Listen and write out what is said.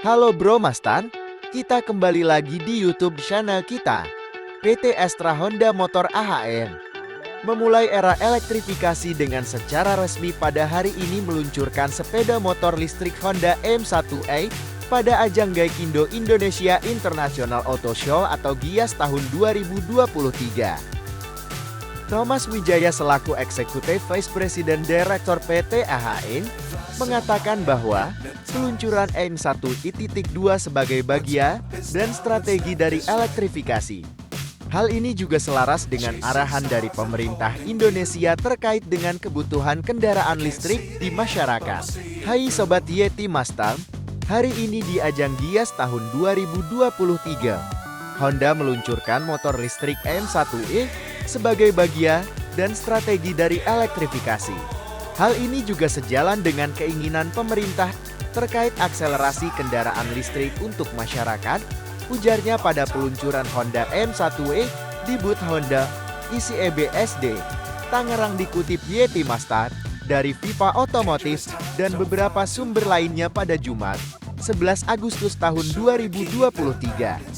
Halo Bro Mastan, kita kembali lagi di YouTube channel kita, PT Astra Honda Motor AHN. Memulai era elektrifikasi dengan secara resmi pada hari ini meluncurkan sepeda motor listrik Honda M1A pada ajang Gaikindo Indonesia International Auto Show atau GIAS tahun 2023. Thomas Wijaya selaku Eksekutif Vice President Director PT AHN mengatakan bahwa peluncuran M1i.2 sebagai bagian dan strategi dari elektrifikasi. Hal ini juga selaras dengan arahan dari pemerintah Indonesia terkait dengan kebutuhan kendaraan listrik di masyarakat. Hai Sobat Yeti Mastam, hari ini di ajang GIAS tahun 2023, Honda meluncurkan motor listrik M1e sebagai bagian dan strategi dari elektrifikasi. Hal ini juga sejalan dengan keinginan pemerintah terkait akselerasi kendaraan listrik untuk masyarakat, ujarnya pada peluncuran Honda M1e di booth Honda ICEBSD Tangerang dikutip Yeti Mastar dari Viva Otomotif dan beberapa sumber lainnya pada Jumat, 11 Agustus tahun 2023.